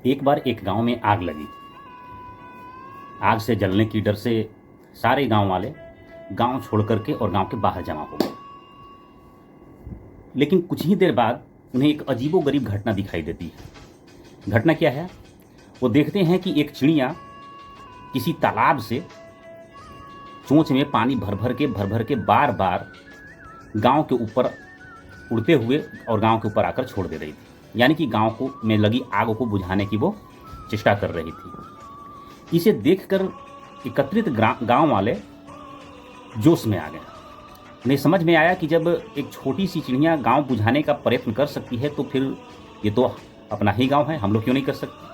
एक बार एक गांव में आग लगी। आग से जलने की डर से सारे गांव वाले गांव छोड़ करके और गांव के बाहर जमा हो गए। लेकिन कुछ ही देर बाद उन्हें एक अजीबोगरीब घटना दिखाई देती है। घटना क्या है? वो देखते हैं कि एक चिड़िया किसी तालाब से चोंच में पानी भर भर के बार बार गांव के ऊपर उड़ते हुए और गांव के ऊपर आकर छोड़ दे रही थी। यानी कि गांव को में लगी आग को बुझाने की वो चेष्टा कर रही थी। इसे देखकर एकत्रित गांव वाले जोश में आ गए। उन्हें समझ में आया कि जब एक छोटी सी चिड़िया गांव बुझाने का प्रयत्न कर सकती है तो फिर ये तो अपना ही गांव है, हम लोग क्यों नहीं कर सकते।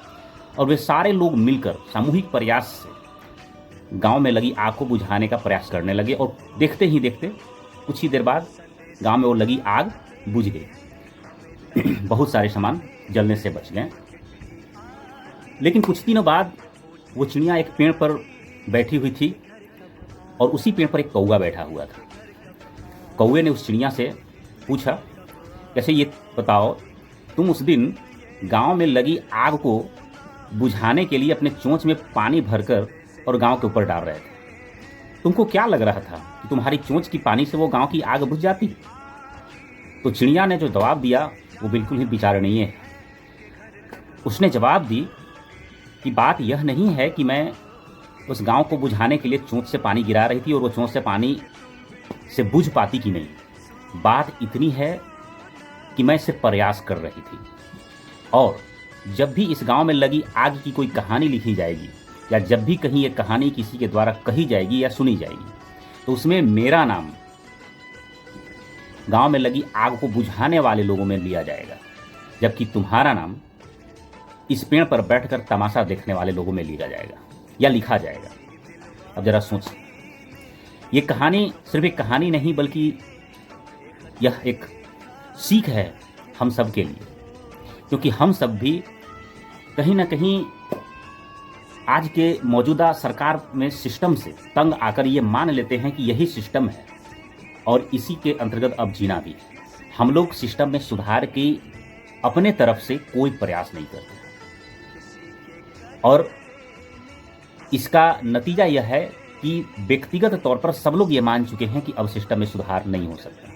और वे सारे लोग मिलकर सामूहिक प्रयास से गांव में लगी आग को बुझाने का प्रयास करने लगे और देखते ही देखते कुछ ही देर बाद गांव में वो लगी आग बुझ गई। बहुत सारे सामान जलने से बच गए। लेकिन कुछ दिनों बाद वो चिड़िया एक पेड़ पर बैठी हुई थी और उसी पेड़ पर एक कौवा बैठा हुआ था। कौवे ने उस चिड़िया से पूछा, कैसे ये बताओ, तुम उस दिन गांव में लगी आग को बुझाने के लिए अपने चोंच में पानी भरकर और गांव के ऊपर डाल रहे थे, तुमको क्या लग रहा था कि तुम्हारी चोंच की पानी से वो गांव की आग बुझ जाती? तो चिड़िया ने जो जवाब दिया वो बिल्कुल ही विचारणीय है। उसने जवाब दी कि बात यह नहीं है कि मैं उस गांव को बुझाने के लिए चोंच से पानी गिरा रही थी और वो चोंच से पानी से बुझ पाती कि नहीं। बात इतनी है कि मैं सिर्फ प्रयास कर रही थी। और जब भी इस गांव में लगी आग की कोई कहानी लिखी जाएगी या जब भी कहीं ये कहानी किसी के द्वारा कही जाएगी या सुनी जाएगी तो उसमें मेरा नाम गांव में लगी आग को बुझाने वाले लोगों में लिया जाएगा, जबकि तुम्हारा नाम इस पेड़ पर बैठकर तमाशा देखने वाले लोगों में लिया जाएगा या लिखा जाएगा। अब जरा सोच, ये कहानी सिर्फ एक कहानी नहीं बल्कि यह एक सीख है हम सब के लिए, क्योंकि हम सब भी कहीं ना कहीं आज के मौजूदा सरकार में सिस्टम से तंग आकर ये मान लेते हैं कि यही सिस्टम है और इसी के अंतर्गत अब जीना भी है। हम लोग सिस्टम में सुधार की अपने तरफ से कोई प्रयास नहीं करते और इसका नतीजा यह है कि व्यक्तिगत तौर पर सब लोग ये मान चुके हैं कि अब सिस्टम में सुधार नहीं हो सकता।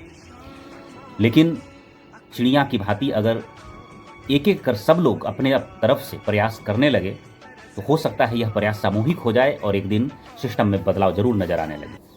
लेकिन चिड़िया की भांति अगर एक एक कर सब लोग अपने तरफ से प्रयास करने लगे तो हो सकता है यह प्रयास सामूहिक हो जाए और एक दिन सिस्टम में बदलाव जरूर नजर आने लगे।